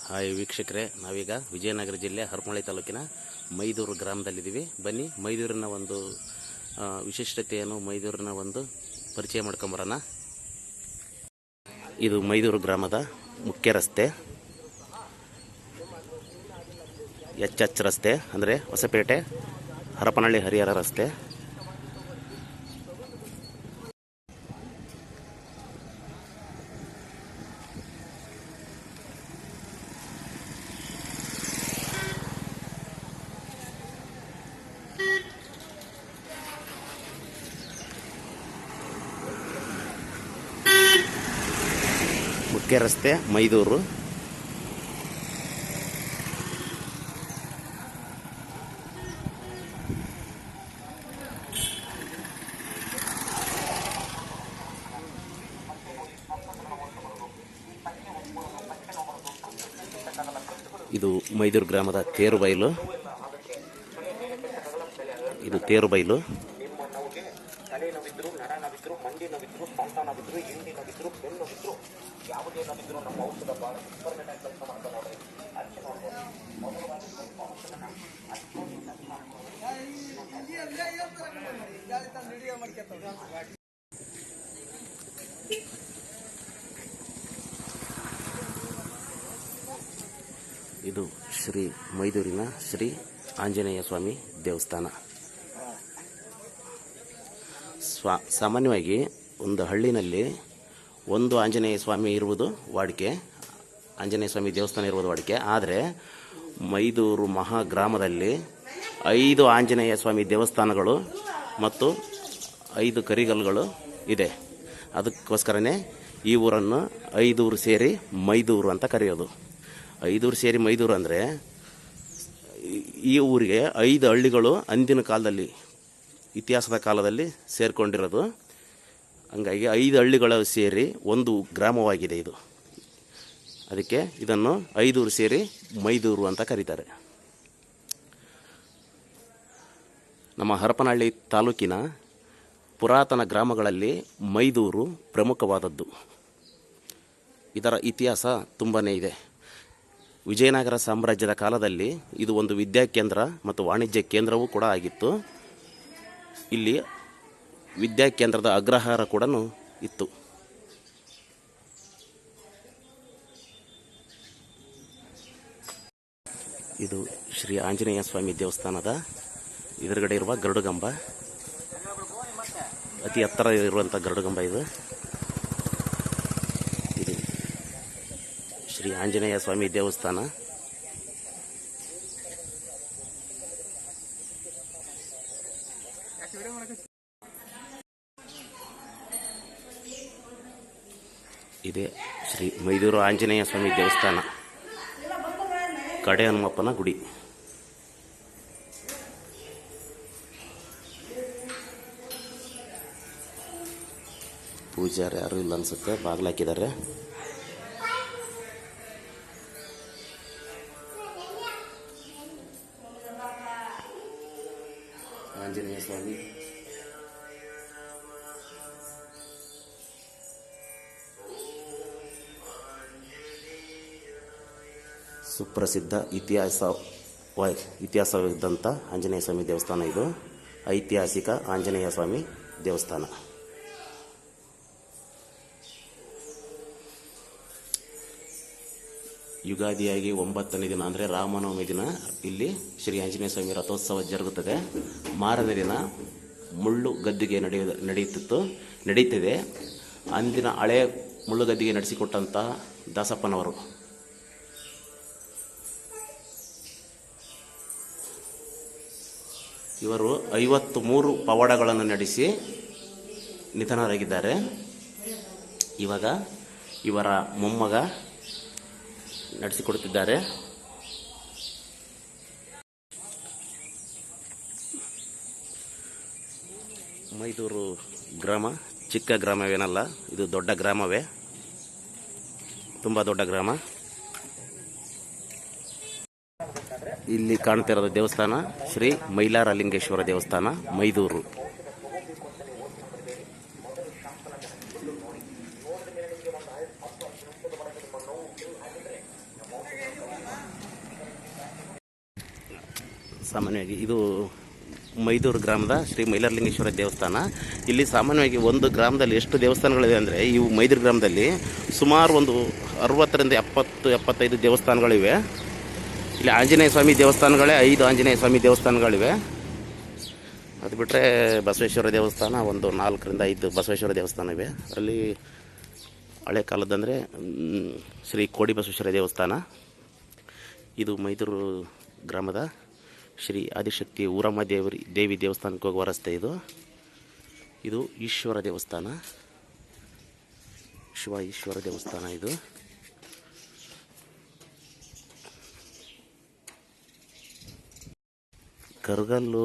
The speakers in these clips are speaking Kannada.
ಹಾಯ್ ವೀಕ್ಷಕರೇ, ನಾವೀಗ ವಿಜಯನಗರ ಜಿಲ್ಲೆ ಹರಪನಹಳ್ಳಿ ತಾಲೂಕಿನ ಮೈದೂರು ಗ್ರಾಮದಲ್ಲಿದ್ದೀವಿ. ಬನ್ನಿ ಮೈದೂರಿನ ಒಂದು ವಿಶಿಷ್ಟತೆಯನ್ನು, ಮೈದೂರಿನ ಒಂದು ಪರಿಚಯ ಮಾಡ್ಕೊಂಬರೋಣ. ಇದು ಮೈದೂರು ಗ್ರಾಮದ ಮುಖ್ಯ ರಸ್ತೆ, ಎಚ್ ರಸ್ತೆ, ಅಂದರೆ ಹೊಸಪೇಟೆ ಹರಪನಹಳ್ಳಿ ಹರಿಹರ ರಸ್ತೆ. ಮುಖ್ಯ ರಸ್ತೆ ಮೈದೂರು. ಇದು ಮೈದೂರು ಗ್ರಾಮದ ತೇರುಬೈಲು. ಇದು ತೇರುಬೈಲು. ಇದು ಶ್ರೀ ಮೈದೂರಿನ ಶ್ರೀ ಆಂಜನೇಯ ಸ್ವಾಮಿ ದೇವಸ್ಥಾನ. ಸಾಮಾನ್ಯವಾಗಿ ಒಂದು ಹಳ್ಳಿನಲ್ಲಿ ಒಂದು ಆಂಜನೇಯ ಸ್ವಾಮಿ ಇರುವುದು ವಾಡಿಕೆ, ಆಂಜನೇಯ ಸ್ವಾಮಿ ದೇವಸ್ಥಾನ ಇರುವುದು ವಾಡಿಕೆ. ಆದರೆ ಮೈದೂರು ಮಹಾಗ್ರಾಮದಲ್ಲಿ 5 ಆಂಜನೇಯ ಸ್ವಾಮಿ ದೇವಸ್ಥಾನಗಳು ಮತ್ತು 5 ಕರಿಗಲ್ಲುಗಳು ಇದೆ. ಅದಕ್ಕೋಸ್ಕರನೇ ಈ ಊರನ್ನು 5 ಊರು ಸೇರಿ ಮೈದೂರು ಅಂತ ಕರೆಯೋದು. 5 ಊರು ಸೇರಿ ಮೈದೂರು ಅಂದರೆ ಈ ಊರಿಗೆ 5 ಹಳ್ಳಿಗಳು ಅಂದಿನ ಕಾಲದಲ್ಲಿ, ಇತಿಹಾಸದ ಕಾಲದಲ್ಲಿ ಸೇರಿಕೊಂಡಿರೋದು. ಹಂಗಾಗಿ 5 ಹಳ್ಳಿಗಳು ಸೇರಿ ಒಂದು ಗ್ರಾಮವಾಗಿದೆ ಇದು. ಅದಕ್ಕೆ ಇದನ್ನು 5 ಊರು ಸೇರಿ ಮೈದೂರು ಅಂತ ಕರೀತಾರೆ. ನಮ್ಮ ಹರಪನಹಳ್ಳಿ ತಾಲೂಕಿನ ಪುರಾತನ ಗ್ರಾಮಗಳಲ್ಲಿ ಮೈದೂರು ಪ್ರಮುಖವಾದದ್ದು. ಇದರ ಇತಿಹಾಸ ತುಂಬಾ ಇದೆ. ವಿಜಯನಗರ ಸಾಮ್ರಾಜ್ಯದ ಕಾಲದಲ್ಲಿ ಇದು ಒಂದು ವಿದ್ಯಾಕೇಂದ್ರ ಮತ್ತು ವಾಣಿಜ್ಯ ಕೇಂದ್ರವೂ ಕೂಡ ಆಗಿತ್ತು. ಇಲ್ಲಿ ವಿದ್ಯಾಕೇಂದ್ರದ ಅಗ್ರಹಾರ ಕೂಡ ಇತ್ತು. ಇದು ಶ್ರೀ ಆಂಜನೇಯ ಸ್ವಾಮಿ ದೇವಸ್ಥಾನದ ಎದುರುಗಡೆ ಇರುವ ಗರುಡಗಂಬ, ಅತಿ ಎತ್ತರ ಇರುವಂಥ ಗರುಡಗಂಬ ಇದು. ಇದು ಶ್ರೀ ಆಂಜನೇಯ ಸ್ವಾಮಿ ದೇವಸ್ಥಾನ. ಇದೇ ಶ್ರೀ ಮೈದೂರು ಆಂಜನೇಯ ಸ್ವಾಮಿ ದೇವಸ್ಥಾನ, ಕಡೆ ಹನುಮಪ್ಪನ ಗುಡಿ. ಪೂಜಾರಿ ಯಾರು ಇಲ್ಲ ಅನ್ಸುತ್ತೆ, ಬಾಗಿಲಾಕಿದ್ದಾರೆ. ಆಂಜನೇಯ ಸ್ವಾಮಿ ಸುಪ್ರಸಿದ್ಧ ಇತಿಹಾಸವಿದ್ದಂಥ ಆಂಜನೇಯ ಸ್ವಾಮಿ ದೇವಸ್ಥಾನ. ಇದು ಐತಿಹಾಸಿಕ ಆಂಜನೇಯ ಸ್ವಾಮಿ ದೇವಸ್ಥಾನ. ಯುಗಾದಿಯಾಗಿ 9ನೇ ದಿನ ಅಂದರೆ ರಾಮನವಮಿ ದಿನ ಇಲ್ಲಿ ಶ್ರೀ ಆಂಜನೇಯ ಸ್ವಾಮಿ ರಥೋತ್ಸವ ಜರುಗುತ್ತದೆ. ಮಾರನೇ ದಿನ ಮುಳ್ಳು ಗದ್ದಿಗೆ ನಡೀತಿದೆ. ಅಂದಿನ ಹಳೆಯ ಮುಳ್ಳು ಗದ್ದಿಗೆ ನಡೆಸಿಕೊಟ್ಟಂತಹ ದಾಸಪ್ಪನವರು. ಇವರು 53 ಪವಾಡಗಳನ್ನು ನಡೆಸಿ ನಿಧನರಾಗಿದ್ದಾರೆ. ಇವಾಗ ಇವರ ಮೊಮ್ಮಗ ನಡೆಸಿಕೊಡುತ್ತಿದ್ದಾರೆ. ಮೈದೂರು ಗ್ರಾಮ ಚಿಕ್ಕ ಗ್ರಾಮವೇನಲ್ಲ, ಇದು ದೊಡ್ಡ ಗ್ರಾಮವೇ, ತುಂಬ ದೊಡ್ಡ ಗ್ರಾಮ. ಇಲ್ಲಿ ಕಾಣ್ತಿರೋದು ದೇವಸ್ಥಾನ ಶ್ರೀ ಮೈಲಾರಲಿಂಗೇಶ್ವರ ದೇವಸ್ಥಾನ, ಮೈದೂರು. ಸಾಮಾನ್ಯವಾಗಿ ಇದು ಮೈದೂರು ಗ್ರಾಮದ ಶ್ರೀ ಮೈಲಾರಲಿಂಗೇಶ್ವರ ದೇವಸ್ಥಾನ. ಇಲ್ಲಿ ಸಾಮಾನ್ಯವಾಗಿ ಒಂದು ಗ್ರಾಮದಲ್ಲಿ ಎಷ್ಟು ದೇವಸ್ಥಾನಗಳಿವೆ ಅಂದರೆ, ಇವು ಮೈದೂರು ಗ್ರಾಮದಲ್ಲಿ ಸುಮಾರು ಒಂದು 60ರಿಂದ 75 ದೇವಸ್ಥಾನಗಳಿವೆ. ಇಲ್ಲಿ ಆಂಜನೇಯ ಸ್ವಾಮಿ ದೇವಸ್ಥಾನಗಳೇ 5 ಆಂಜನೇಯ ಸ್ವಾಮಿ ದೇವಸ್ಥಾನಗಳಿವೆ. ಅದು ಬಿಟ್ಟರೆ ಬಸವೇಶ್ವರ ದೇವಸ್ಥಾನ ಒಂದು 4ರಿಂದ 5 ಬಸವೇಶ್ವರ ದೇವಸ್ಥಾನ ಇವೆ. ಅಲ್ಲಿ ಹಳೆ ಕಾಲದಂದರೆ ಶ್ರೀ ಕೋಡಿ ಬಸವೇಶ್ವರ ದೇವಸ್ಥಾನ. ಇದು ಮೈದೂರು ಗ್ರಾಮದ ಶ್ರೀ ಆದಿಶಕ್ತಿ ಊರಮ್ಮ ದೇವಿ ದೇವಸ್ಥಾನಕ್ಕೆ ಹೋಗುವ ರಸ್ತೆ ಇದು. ಇದು ಈಶ್ವರ ದೇವಸ್ಥಾನ, ಶಿವ ಈಶ್ವರ ದೇವಸ್ಥಾನ. ಇದು ಕರಗಲ್ಲು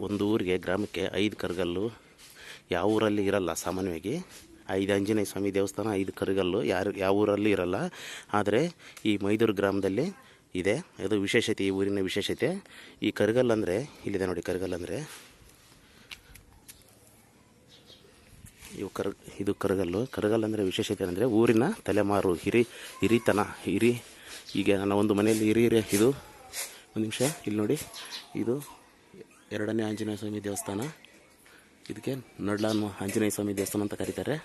ಒಂದು ಊರಿಗೆ ಗ್ರಾಮಕ್ಕೆ 5 ಕರಗಲ್ಲು ಯಾವ ಊರಲ್ಲಿ ಇರಲ್ಲ. ಸಾಮಾನ್ಯವಾಗಿ 5 ಆಂಜನೇಯ ಸ್ವಾಮಿ ದೇವಸ್ಥಾನ, 5 ಕರಗಲ್ಲು ಯಾವ ಊರಲ್ಲಿ ಇರಲ್ಲ. ಆದರೆ ಈ ಮೈದೂರು ಗ್ರಾಮದಲ್ಲಿ ಇದೆ. ಅದು ವಿಶೇಷತೆ, ಈ ಊರಿನ ವಿಶೇಷತೆ. ಈ ಕರಗಲ್ ಅಂದರೆ ಇಲ್ಲಿದೆ ನೋಡಿ. ಕರಗಲ್ ಅಂದರೆ ಇದು ಕರಗಲ್ ಅಂದರೆ ವಿಶೇಷತೆ ಅಂದರೆ ಊರಿನ ತಲೆಮಾರು, ಹಿರಿತನ. ಈಗ ನನ್ನ ಒಂದು ಮನೆಯಲ್ಲಿ ಹಿರಿಯರೇ. ಇದು ಒಂದು ನಿಮಿಷ ಇಲ್ಲಿ ನೋಡಿ. ಇದು 2ನೇ ಆಂಜನೇಯ ಸ್ವಾಮಿ ದೇವಸ್ಥಾನ. ಇದಕ್ಕೆ ನಡ್ಲಾನ್ ಆಂಜನೇಯ ಸ್ವಾಮಿ ದೇವಸ್ಥಾನ ಅಂತ ಕರೀತಾರೆ.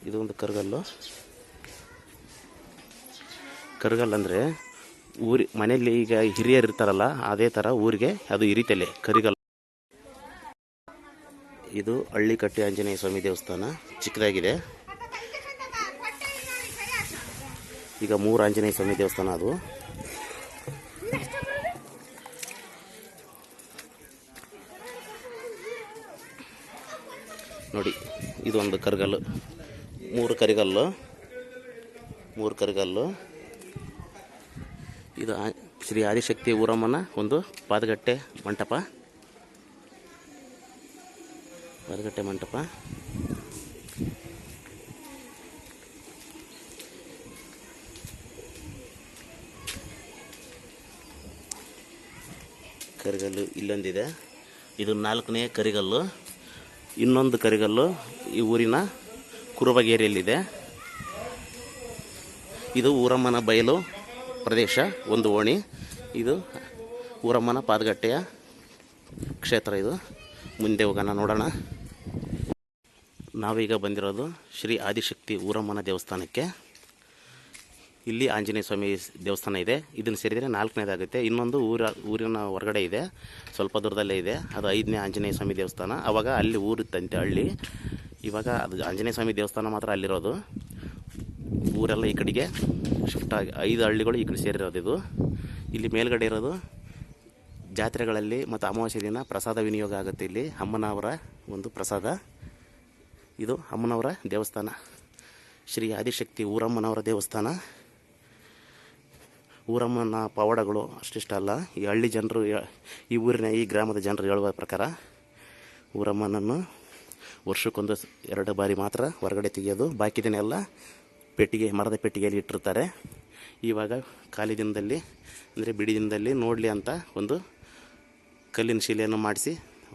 ಇದು ಒಂದು ಕರಗಲ್ಲು. ಕರಗಲ್ ಅಂದರೆ ಮನೆಯಲ್ಲಿ ಈಗ ಹಿರಿಯರು ಇರ್ತಾರಲ್ಲ, ಅದೇ ಥರ ಊರಿಗೆ ಅದು ಹಿರಿತಲೆ ಕರಿಗಲ್. ಇದು ಹಳ್ಳಿಕಟ್ಟಿ ಆಂಜನೇಯ ಸ್ವಾಮಿ ದೇವಸ್ಥಾನ, ಚಿಕ್ಕದಾಗಿದೆ. ಈಗ 3 ಆಂಜನೇಯ ಸ್ವಾಮಿ ದೇವಸ್ಥಾನ ಅದು. ನೋಡಿ, ಇದೊಂದು ಕರಗಲ್ಲು. 3 ಕರಗಲ್ಲು. ಇದು ಶ್ರೀ ಆದಿಶಕ್ತಿ ಊರಮ್ಮನ ಒಂದು ಪಾದಗಟ್ಟೆ ಮಂಟಪ. ಕರಿಗಲ್ಲು ಇಲ್ಲೊಂದಿದೆ. ಇದು 4ನೇ ಕರಿಗಲ್ಲು. ಇನ್ನೊಂದು ಕರಿಗಲ್ಲು ಈ ಊರಿನ ಕುರುಬಗೇರಿಯಲ್ಲಿದೆ. ಇದು ಊರಮ್ಮನ ಬಯಲು ಪ್ರದೇಶ, ಒಂದು ಓಣಿ. ಇದು ಊರಮ್ಮನ ಪಾದಗಟ್ಟೆಯ ಕ್ಷೇತ್ರ. ಇದು ಮುಂದೆ ಹೋಗೋಣ, ನೋಡೋಣ. ನಾವೀಗ ಬಂದಿರೋದು ಶ್ರೀ ಆದಿಶಕ್ತಿ ಊರಮ್ಮನ ದೇವಸ್ಥಾನಕ್ಕೆ. ಇಲ್ಲಿ ಆಂಜನೇಯ ಸ್ವಾಮಿ ದೇವಸ್ಥಾನ ಇದೆ. ಇದನ್ನು ಸೇರಿದರೆ 4ನೇದಾಗುತ್ತೆ. ಇನ್ನೊಂದು ಊರಿನ ಹೊರಗಡೆ ಇದೆ, ಸ್ವಲ್ಪ ದೂರದಲ್ಲೇ ಇದೆ. ಅದು 5ನೇ ಆಂಜನೇಯ ಸ್ವಾಮಿ ದೇವಸ್ಥಾನ. ಆವಾಗ ಅಲ್ಲಿ ಊರಿತ್ತಂತೆ, ಹಳ್ಳಿ. ಇವಾಗ ಅದು ಆಂಜನೇಯ ಸ್ವಾಮಿ ದೇವಸ್ಥಾನ ಮಾತ್ರ ಅಲ್ಲಿರೋದು. ಊರೆಲ್ಲ ಈ ಕಡೆಗೆ ಶಿಫ್ಟ್ ಆಗಿ 5 ಹಳ್ಳಿಗಳು ಈ ಕಡೆ ಸೇರಿರೋದು. ಇದು ಇಲ್ಲಿ ಮೇಲ್ಗಡೆ ಇರೋದು ಜಾತ್ರೆಗಳಲ್ಲಿ ಮತ್ತು ಅಮಾವಾಸ್ಯೆ ದಿನ ಪ್ರಸಾದ ವಿನಿಯೋಗ ಆಗುತ್ತೆ. ಇಲ್ಲಿ ಅಮ್ಮನವರ ಒಂದು ಪ್ರಸಾದ. ಇದು ಅಮ್ಮನವರ ದೇವಸ್ಥಾನ, ಶ್ರೀ ಆದಿಶಕ್ತಿ ಊರಮ್ಮನವರ ದೇವಸ್ಥಾನ. ಊರಮ್ಮನ ಪವಾಡಗಳು ಅಷ್ಟಿಷ್ಟಲ್ಲ. ಈ ಹಳ್ಳಿ ಜನರು, ಈ ಗ್ರಾಮದ ಜನರು ಹೇಳುವ ಪ್ರಕಾರ ಊರಮ್ಮನನ್ನು ವರ್ಷಕ್ಕೊಂದು 2 ಬಾರಿ ಮಾತ್ರ ಹೊರಗಡೆ ತೆಗೆಯೋದು. ಬಾಕಿ ದಿನ ಎಲ್ಲ ಮರದ ಪೆಟ್ಟಿಗೆಯಲ್ಲಿ ಇಟ್ಟಿರ್ತಾರೆ. ಇವಾಗ ಖಾಲಿ ದಿನದಲ್ಲಿ ಅಂದರೆ ಬಿಡಿ ದಿನದಲ್ಲಿ ನೋಡಲಿ ಅಂತ ಒಂದು ಕಲ್ಲಿನ ಶಿಲೆಯನ್ನು ಮಾಡಿಸಿ,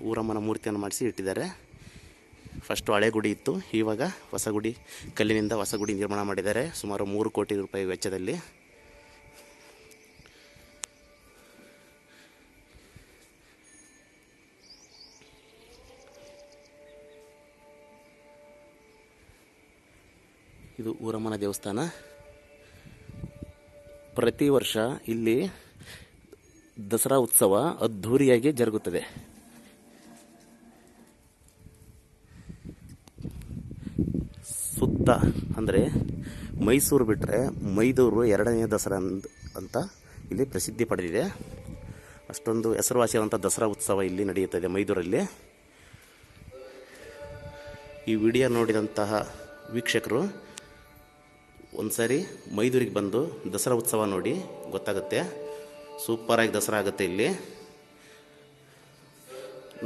ಊರಮ್ಮನ ಮೂರ್ತಿಯನ್ನು ಮಾಡಿಸಿ ಇಟ್ಟಿದ್ದಾರೆ. ಫಸ್ಟು ಹಳೆ ಗುಡಿ ಇತ್ತು, ಇವಾಗ ಹೊಸ ಗುಡಿ, ಕಲ್ಲಿನಿಂದ ಹೊಸ ಗುಡಿ ನಿರ್ಮಾಣ ಮಾಡಿದ್ದಾರೆ. ಸುಮಾರು 3 ಕೋಟಿ ರೂಪಾಯಿ ವೆಚ್ಚದಲ್ಲಿ. ಇದು ಊರಮ್ಮನ ದೇವಸ್ಥಾನ. ಪ್ರತಿ ವರ್ಷ ಇಲ್ಲಿ ದಸರಾ ಉತ್ಸವ ಅದ್ಧೂರಿಯಾಗಿ ಜರುಗುತ್ತದೆ. ಸುತ್ತ ಅಂದರೆ ಮೈಸೂರು ಬಿಟ್ಟರೆ ಮೈದೂರು 2ನೇ ದಸರಾ ಅಂತ ಇಲ್ಲಿ ಪ್ರಸಿದ್ಧಿ ಪಡೆದಿದೆ. ಅಷ್ಟೊಂದು ಹೆಸರುವಾಸಿಯಾದಂಥ ದಸರಾ ಉತ್ಸವ ಇಲ್ಲಿ ನಡೆಯುತ್ತದೆ ಮೈದೂರಲ್ಲಿ. ಈ ವಿಡಿಯೋ ನೋಡಿದಂತಹ ವೀಕ್ಷಕರು ಒಂದು ಸಾರಿ ಮೈದೂರಿಗೆ ಬಂದು ದಸರಾ ಉತ್ಸವ ನೋಡಿ, ಗೊತ್ತಾಗುತ್ತೆ. ಸೂಪರಾಗಿ ದಸರಾ ಆಗುತ್ತೆ ಇಲ್ಲಿ.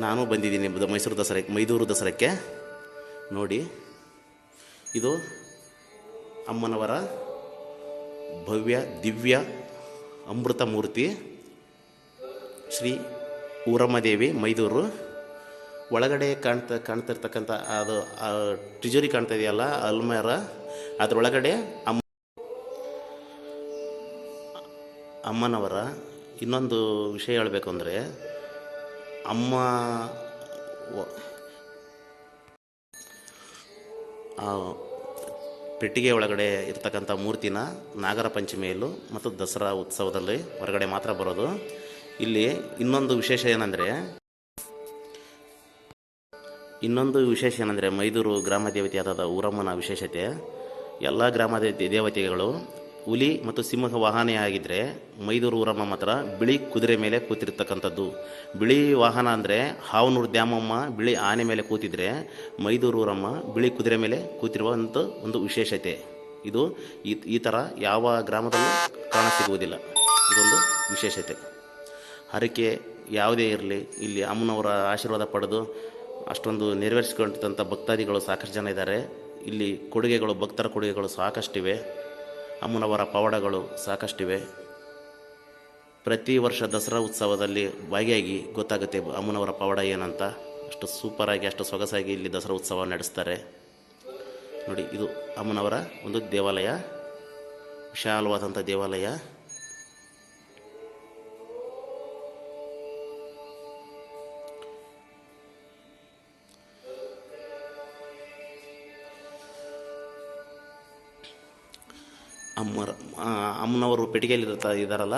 ನಾನು ಬಂದಿದ್ದೀನಿ ಮೈದೂರು ದಸರಾಕ್ಕೆ. ನೋಡಿ, ಇದು ಅಮ್ಮನವರ ಭವ್ಯ ದಿವ್ಯ ಅಮೃತ ಮೂರ್ತಿ ಶ್ರೀ ಊರಮ್ಮದೇವಿ ಮೈದೂರು. ಒಳಗಡೆ ಕಾಣ್ತಿರ್ತಕ್ಕಂಥ ಅದು ತಿಜೋರಿ ಕಾಣ್ತಾ ಇದೆಯಲ್ಲ, ಅಲ್ಮೇರ, ಅದರೊಳಗಡೆ ಅಮ್ಮನವರ ಇನ್ನೊಂದು ವಿಷಯ ಹೇಳಬೇಕು ಅಂದರೆ, ಅಮ್ಮ ಆ ಪೆಟ್ಟಿಗೆ ಒಳಗಡೆ ಇರ್ತಕ್ಕಂಥ ಮೂರ್ತಿನ ನಾಗರ ಪಂಚಮಿಯಲ್ಲೂ ಮತ್ತು ದಸರಾ ಉತ್ಸವದಲ್ಲಿ ಹೊರಗಡೆ ಮಾತ್ರ ಬರೋದು. ಇಲ್ಲಿ ಇನ್ನೊಂದು ವಿಶೇಷ ಏನಂದರೆ ಮೈದೂರು ಗ್ರಾಮ ದೇವತೆಯಾದ ಊರಮ್ಮನ ವಿಶೇಷತೆ, ಎಲ್ಲ ಗ್ರಾಮ ದೇವತೆಗಳು ಹುಲಿ ಮತ್ತು ಸಿಂಹ ವಾಹನೆಯಾಗಿದ್ದರೆ ಮೈದೂರು ಊರಮ್ಮ ಮಾತ್ರ ಬಿಳಿ ಕುದುರೆ ಮೇಲೆ ಕೂತಿರ್ತಕ್ಕಂಥದ್ದು. ಬಿಳಿ ವಾಹನ ಅಂದರೆ ಹಾವನೂರು ದ್ಯಾಮಮ್ಮ ಬಿಳಿ ಆನೆ ಮೇಲೆ ಕೂತಿದ್ರೆ, ಮೈದೂರು ಊರಮ್ಮ ಬಿಳಿ ಕುದುರೆ ಮೇಲೆ ಕೂತಿರುವಂಥ ಒಂದು ವಿಶೇಷತೆ. ಇದು ಈ ಥರ ಯಾವ ಗ್ರಾಮದಲ್ಲೂ ಕಾಣಸಿಗುವುದಿಲ್ಲ. ಇದೊಂದು ವಿಶೇಷತೆ. ಹರಕೆ ಯಾವುದೇ ಇರಲಿ, ಇಲ್ಲಿ ಅಮ್ಮನವರ ಆಶೀರ್ವಾದ ಪಡೆದು ಅಷ್ಟೊಂದು ನೆರವೇರಿಸಿಕೊಂಡಿದ್ದಂಥ ಭಕ್ತಾದಿಗಳು ಸಾಕಷ್ಟು ಜನ ಇದ್ದಾರೆ. ಇಲ್ಲಿ ಭಕ್ತರ ಕೊಡುಗೆಗಳು ಸಾಕಷ್ಟಿವೆ. ಅಮ್ಮನವರ ಪವಾಡಗಳು ಸಾಕಷ್ಟಿವೆ. ಪ್ರತಿ ವರ್ಷ ದಸರಾ ಉತ್ಸವದಲ್ಲಿ ಭಾಗಿಯಾಗಿ ಗೊತ್ತಾಗುತ್ತೆ ಅಮ್ಮನವರ ಪವಾಡ ಏನಂತ. ಅಷ್ಟು ಸೂಪರಾಗಿ, ಅಷ್ಟು ಸೊಗಸಾಗಿ ಇಲ್ಲಿ ದಸರಾ ಉತ್ಸವ ನಡೆಸ್ತಾರೆ. ನೋಡಿ, ಇದು ಅಮ್ಮನವರ ಒಂದು ದೇವಾಲಯ, ವಿಶಾಲವಾದಂಥ ದೇವಾಲಯ. ಅಮ್ಮನವರು ಪೆಟ್ಟಿಗೆಯಲ್ಲಿ ಇದ್ದಾರಲ್ಲ,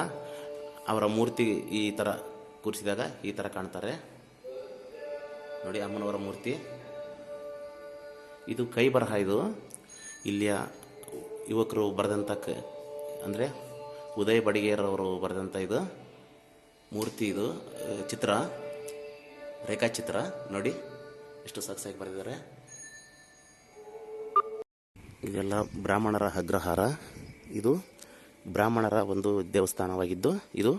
ಅವರ ಮೂರ್ತಿ ಈ ಥರ ಕೂರಿಸಿದಾಗ ಈ ಥರ ಕಾಣ್ತಾರೆ. ನೋಡಿ, ಅಮ್ಮನವರ ಮೂರ್ತಿ. ಇದು ಕೈ ಬರಹ. ಇದು ಇಲ್ಲಿಯ ಯುವಕರು ಬರೆದಂಥ ಅಂದರೆ ಉದಯ್ ಬಡಿಗೇರವರು ಬರೆದಂಥ ಇದು ಮೂರ್ತಿ. ಇದು ಚಿತ್ರ, ರೇಖಾಚಿತ್ರ. ನೋಡಿ ಎಷ್ಟು ಸೊಗಸಾಗಿ ಬರೆದಿದ್ದಾರೆ. ಇದೆಲ್ಲ ಬ್ರಾಹ್ಮಣರ ಅಗ್ರಹಾರ. ಇದು ಬ್ರಾಹ್ಮಣರ ಒಂದು ದೇವಸ್ಥಾನವಾಗಿದ್ದು, ಇದು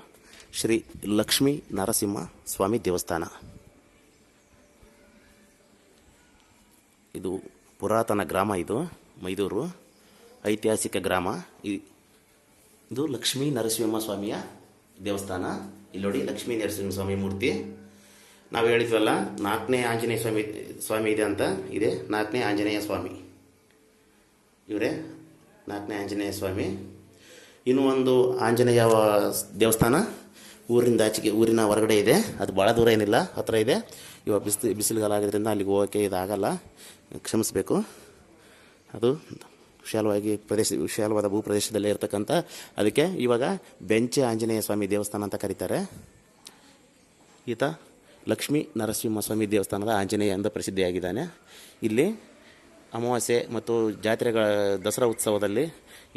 ಶ್ರೀ ಲಕ್ಷ್ಮೀ ನರಸಿಂಹ ಸ್ವಾಮಿ ದೇವಸ್ಥಾನ. ಇದು ಪುರಾತನ ಗ್ರಾಮ. ಇದು ಮೈದೂರು ಐತಿಹಾಸಿಕ ಗ್ರಾಮ. ಇದು ಲಕ್ಷ್ಮೀ ನರಸಿಂಹ ಸ್ವಾಮಿಯ ದೇವಸ್ಥಾನ. ಇಲ್ಲಿ ನೋಡಿ, ಲಕ್ಷ್ಮೀ ನರಸಿಂಹ ಸ್ವಾಮಿ ಮೂರ್ತಿ. ನಾವು ಹೇಳಿದ್ವಲ್ಲ, 4ನೇ ಆಂಜನೇಯ ಸ್ವಾಮಿ ಇದೆ ಅಂತ. ಇದೆ 4ನೇ ಆಂಜನೇಯ ಸ್ವಾಮಿ. ಇವರೇ 4ನೇ ಆಂಜನೇಯ ಸ್ವಾಮಿ. ಇನ್ನೂ ಒಂದು ಆಂಜನೇಯ ದೇವಸ್ಥಾನ ಊರಿಂದ ಆಚೆಗೆ, ಊರಿನ ಹೊರಗಡೆ ಇದೆ. ಅದು ಭಾಳ ದೂರ ಏನಿಲ್ಲ, ಹತ್ತಿರ ಇದೆ. ಇವಾಗ ಬಿಸಿಲುಗಾಲ ಆಗಿದ್ದರಿಂದ ಅಲ್ಲಿಗೆ ಹೋಗೋಕ್ಕೆ ಇದಾಗಲ್ಲ, ಕ್ಷಮಿಸಬೇಕು. ಅದು ವಿಶಾಲವಾದ ಭೂಪ್ರದೇಶದಲ್ಲೇ ಇರತಕ್ಕಂಥ, ಅದಕ್ಕೆ ಇವಾಗ ಬೆಂಚೆ ಆಂಜನೇಯ ಸ್ವಾಮಿ ದೇವಸ್ಥಾನ ಅಂತ ಕರೀತಾರೆ. ಈತ ಲಕ್ಷ್ಮೀ ನರಸಿಂಹ ಸ್ವಾಮಿ ದೇವಸ್ಥಾನದ ಆಂಜನೇಯ ಎಂದು ಪ್ರಸಿದ್ಧಿಯಾಗಿದ್ದಾನೆ. ಇಲ್ಲಿ ಅಮಾವಾಸ್ಯೆ ಮತ್ತು ಜಾತ್ರೆಗಳ ದಸರಾ ಉತ್ಸವದಲ್ಲಿ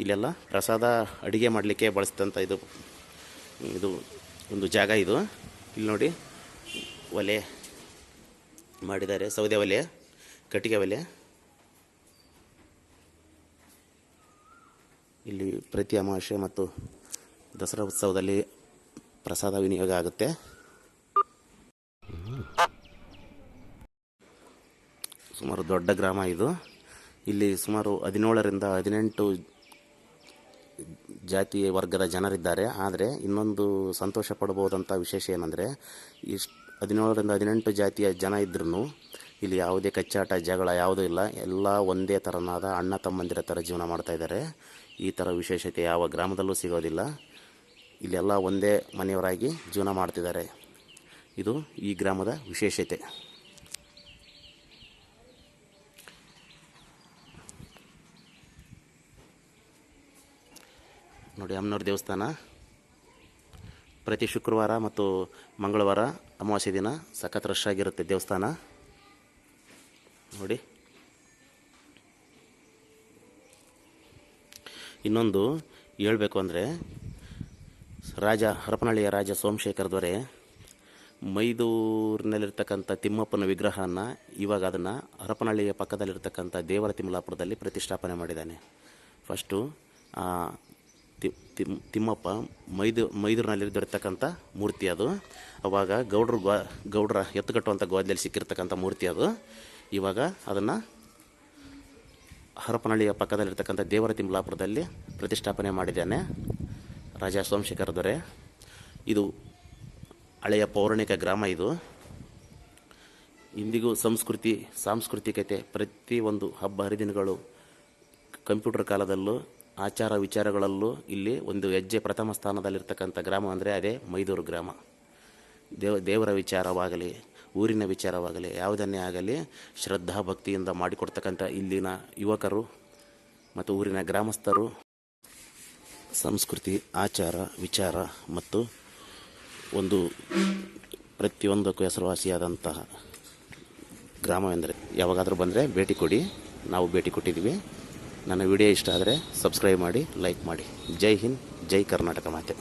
ಇಲ್ಲೆಲ್ಲ ಪ್ರಸಾದ ಅಡುಗೆ ಮಾಡಲಿಕ್ಕೆ ಬಳಸಿದಂಥ ಇದು ಒಂದು ಜಾಗ. ಇದು ಇಲ್ಲಿ ನೋಡಿ, ಒಲೆ ಮಾಡಿದ್ದಾರೆ, ಸೌದೆ ಒಲೆ, ಕಟ್ಟಿಗೆ ಒಲೆ. ಇಲ್ಲಿ ಪ್ರತಿ ಅಮಾವಾಸ್ಯೆ ಮತ್ತು ದಸರಾ ಉತ್ಸವದಲ್ಲಿ ಪ್ರಸಾದ ವಿನಿಯೋಗ ಆಗುತ್ತೆ. ಸುಮಾರು ದೊಡ್ಡ ಗ್ರಾಮ ಇದು. ಇಲ್ಲಿ ಸುಮಾರು 17ರಿಂದ 18 ಜಾತಿ ವರ್ಗದ ಜನರಿದ್ದಾರೆ. ಆದರೆ ಇನ್ನೊಂದು ಸಂತೋಷ ಪಡಬಹುದಂಥ ವಿಶೇಷ ಏನಂದರೆ, 17ರಿಂದ 18 ಜಾತಿಯ ಜನ ಇದ್ರೂ ಇಲ್ಲಿ ಯಾವುದೇ ಕಚ್ಚಾಟ ಜಗಳ ಯಾವುದೂ ಇಲ್ಲ. ಎಲ್ಲ ಒಂದೇ ಥರನಾದ ಅಣ್ಣ ತಮ್ಮಂದಿರ ಥರ ಜೀವನ ಮಾಡ್ತಾಯಿದ್ದಾರೆ. ಈ ಥರ ವಿಶೇಷತೆ ಯಾವ ಗ್ರಾಮದಲ್ಲೂ ಸಿಗೋದಿಲ್ಲ. ಇಲ್ಲೆಲ್ಲ ಒಂದೇ ಮನೆಯವರಾಗಿ ಜೀವನ ಮಾಡ್ತಿದ್ದಾರೆ. ಇದು ಈ ಗ್ರಾಮದ ವಿಶೇಷತೆ. ನೋಡಿ, ಅಮ್ಮನವ್ರ ದೇವಸ್ಥಾನ ಪ್ರತಿ ಶುಕ್ರವಾರ ಮತ್ತು ಮಂಗಳವಾರ ಅಮಾವಾಸ್ಯೆ ದಿನ ಸಖತ್ ರಶ್ ಆಗಿರುತ್ತೆ ದೇವಸ್ಥಾನ. ನೋಡಿ, ಇನ್ನೊಂದು ಹೇಳಬೇಕು ಅಂದರೆ, ಹರಪನಹಳ್ಳಿಯ ರಾಜ ಸೋಮಶೇಖರ ದೊರೆ ಮೈದೂರಿನಲ್ಲಿರ್ತಕ್ಕಂಥ ತಿಮ್ಮಪ್ಪನ ವಿಗ್ರಹನ ಇವಾಗ ಅದನ್ನು ಹರಪನಹಳ್ಳಿಯ ಪಕ್ಕದಲ್ಲಿರ್ತಕ್ಕಂಥ ದೇವರ ತಿಮ್ಮಲಾಪುರದಲ್ಲಿ ಪ್ರತಿಷ್ಠಾಪನೆ ಮಾಡಿದ್ದಾನೆ. ಫಸ್ಟು ತಿಮ್ಮಪ್ಪ ಮೈದೂರಿನಲ್ಲಿ ದೊರೆತಕ್ಕಂಥ ಮೂರ್ತಿ ಅದು. ಅವಾಗ ಗೌಡ್ರ ಎತ್ತುಗಟ್ಟುವಂಥ ಗೋದಲಿಯಲ್ಲಿ ಸಿಕ್ಕಿರ್ತಕ್ಕಂಥ ಮೂರ್ತಿ ಅದು. ಇವಾಗ ಅದನ್ನು ಹರಪನಹಳ್ಳಿಯ ಪಕ್ಕದಲ್ಲಿರ್ತಕ್ಕಂಥ ದೇವರ ತಿಮ್ಮಲಾಪುರದಲ್ಲಿ ಪ್ರತಿಷ್ಠಾಪನೆ ಮಾಡಿದ್ದಾನೆ ರಾಜ ಸೋಮಶೇಖರ ದೊರೆ. ಇದು ಹಳೆಯ ಪೌರಾಣಿಕ ಗ್ರಾಮ. ಇದು ಇಂದಿಗೂ ಸಾಂಸ್ಕೃತಿಕತೆ, ಪ್ರತಿಯೊಂದು ಹಬ್ಬ ಹರಿದಿನಗಳು ಕಂಪ್ಯೂಟರ್ ಕಾಲದಲ್ಲೂ ಆಚಾರ ವಿಚಾರಗಳಲ್ಲೂ ಇಲ್ಲಿ ಒಂದು ಹೆಜ್ಜೆ ಪ್ರಥಮ ಸ್ಥಾನದಲ್ಲಿರ್ತಕ್ಕಂಥ ಗ್ರಾಮ ಅಂದರೆ ಅದೇ ಮೈದೂರು ಗ್ರಾಮ. ದೇವರ ವಿಚಾರವಾಗಲಿ, ಊರಿನ ವಿಚಾರವಾಗಲಿ, ಯಾವುದನ್ನೇ ಆಗಲಿ ಶ್ರದ್ಧಾ ಭಕ್ತಿಯಿಂದ ಮಾಡಿಕೊಡ್ತಕ್ಕಂಥ ಇಲ್ಲಿನ ಯುವಕರು ಮತ್ತು ಊರಿನ ಗ್ರಾಮಸ್ಥರು ಸಂಸ್ಕೃತಿ, ಆಚಾರ, ವಿಚಾರ ಮತ್ತು ಒಂದು ಪ್ರತಿಯೊಂದಕ್ಕೂ ಹೆಸರುವಾಸಿಯಾದಂತಹ ಗ್ರಾಮವೆಂದರೆ. ಯಾವಾಗಾದರೂ ಬಂದರೆ ಭೇಟಿ ಕೊಡಿ. ನಾವು ಭೇಟಿ ಕೊಟ್ಟಿದ್ದೀವಿ. ನನ್ನ ವಿಡಿಯೋ ಇಷ್ಟ ಆದರೆ ಸಬ್ಸ್ಕ್ರೈಬ್ ಮಾಡಿ, ಲೈಕ್ ಮಾಡಿ. ಜೈ ಹಿಂದ್, ಜೈ ಕರ್ನಾಟಕ ಮಾತೆ.